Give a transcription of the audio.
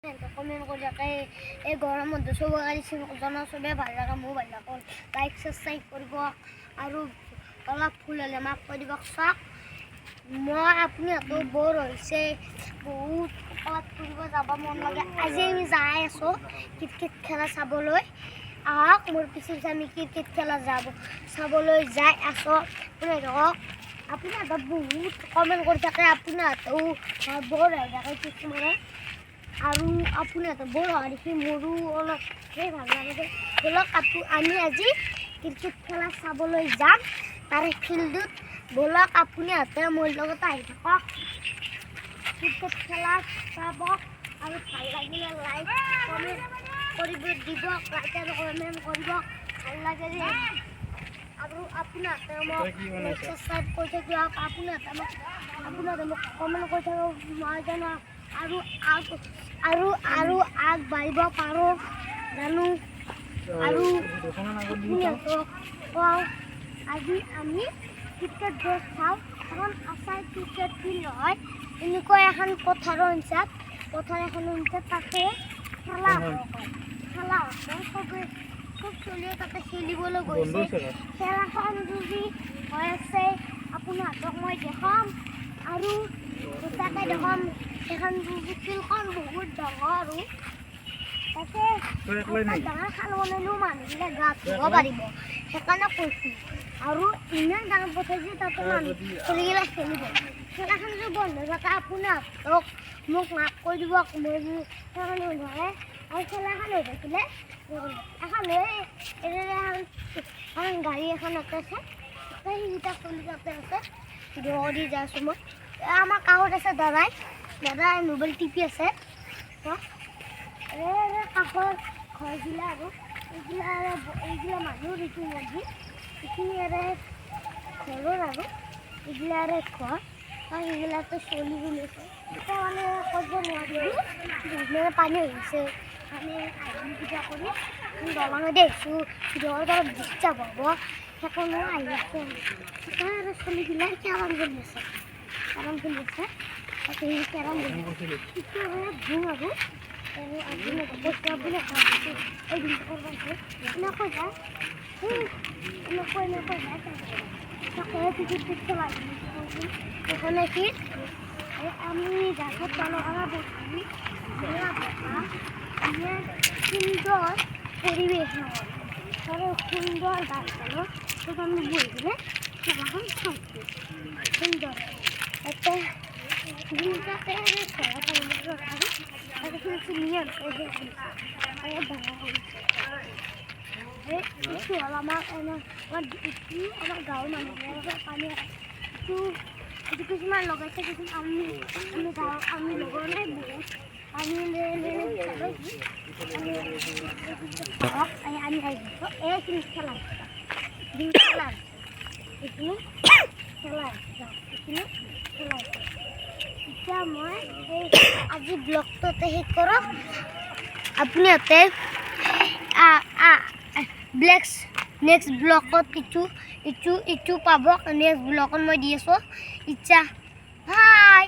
comment কৰি থাকে এই গৰমত চব জনা চবেই ভাল লাগে মোৰ ভাল লাগে লাইক ছাবস্ক্ৰাইব কৰিব আৰু অলপ ফুল হ'লে আমাক কৈ দিব চাওক মই আপুনিহঁতো বৰ হৈছে বহুত ক'ৰবাত ফুৰিব যাব মন লাগে আজি আমি যাই আছোঁ ক্ৰিকেট খেলা চাবলৈ আহক মোৰ পিছে আমি ক্ৰিকেট খেলা চাবলৈ যাই আছোঁ আপোনালোকক বহুত কমেণ্ট কৰি থাকে আপোনালোকেও বৰ হৈ থাকে কিছুমানে আৰু আপোনালোকে বৰ হোৱা দেখি মোৰো অলপ সেই ভাল লাগে ব'লক আমি আজি ক্ৰিকেট খেলা চাবলৈ যাম তাৰে ফিল্ডত ব'লক আপুনিহঁতে মোৰ লগত আহি থাকক ক্ৰিকেট খেলা চাব আৰু ভাল লাগিলে লাইক কমেণ্ট কৰিব দিব লাইক আৰু কমেণ্ট কৰিব ভাল লাগে আৰু আপোনালোকে মোক ছাবস্ক্ৰাইব কৰি থাকিব আপোনালোকে মোক কমেণ্ট কৰি থাকিব মই জানো আৰু আগবাঢ়িব পাৰোঁ জানো আৰু কওঁ আজি আমি ক্ৰিকেট ড্ৰেছ চাওঁ এখন আচাৰ ক্ৰিকেট ফিল্ড হয় এনেকুৱা এখন পথাৰৰ হিচাপ তাতে খেলা হয় চব চলিয়ে তাতে খেলিবলৈ গৈছে খেলাখন যদি হৈ আছে আপোনালোকক মই দেখাম আৰু তাতে দেখাম এখন ফিল্ডখন বহুত ডাঙৰ আৰু তাতে ডাঙৰ খাল বনালেও মানুহবিলাক গা ধুব পাৰিব সেইকাৰণে কৈছোঁ আৰু ইমান ডাঙৰ পথাৰ তাতে মানুহ চলিগিলা খেলিব খেলাখন যদি বন্ধ থাকে আপোনালোকক মোক মাক কৈ দিব মই সেইকাৰণে নহয় আৰু খেলাখন হৈ থাকিলে এখন গাড়ী এখন আছে সেইকেইটা চলি তাতে আছে দৌৰি যাই আছোঁ মই আমাৰ কাষত আছে দাদাই মোবাইল টিপি আছে কাষৰ ঘৰগিলা আৰু এইগিলা মানুহৰ এইটো মছজিদ এইখিনি ঘৰৰ আৰু এইগিলাৰে ঘৰ আৰু সেইগিলাটো চলি গৈছে এতিয়া মানে কৰিব নোৱাৰিলোঁ পানী আহিছে আমি কিবা কৰি দলঙতে আহিছোঁ দলৰ তলত ডিষ্টাৰ্ব হ'ব সেইকাৰণে আহি আছে সেইকাৰণে আৰু চলিগিলাই কেৰম খেলি আছে তাতে সেই কেৰম খেলি এতিয়া ধুম আৰু এনেকৈ এখানে কি আমি গাছেৰ তলখানা বসি সুন্দৰ পৰিবেশ সুন্দৰ গাছগুলো সেখানে বই গেলে সেখানে থাকবে সুন্দৰ একটা আমাৰ গাঁৱৰ মানুহবিলাকে পানী কিছুমান লগাইছে কিছুমান আমি লগোৱা নাই বহুত পানী আমি আহিছোঁ এইখিনি খেলা এইখিনি খেলা এতিয়া মই এই আজি ব্লগটোতে শেষ কৰোঁ আপুনিহঁতে নেক্সট ব্লগত ইটো পাব নেক্সট ব্লগত মই দি আছোঁ ইচ্ছা বাই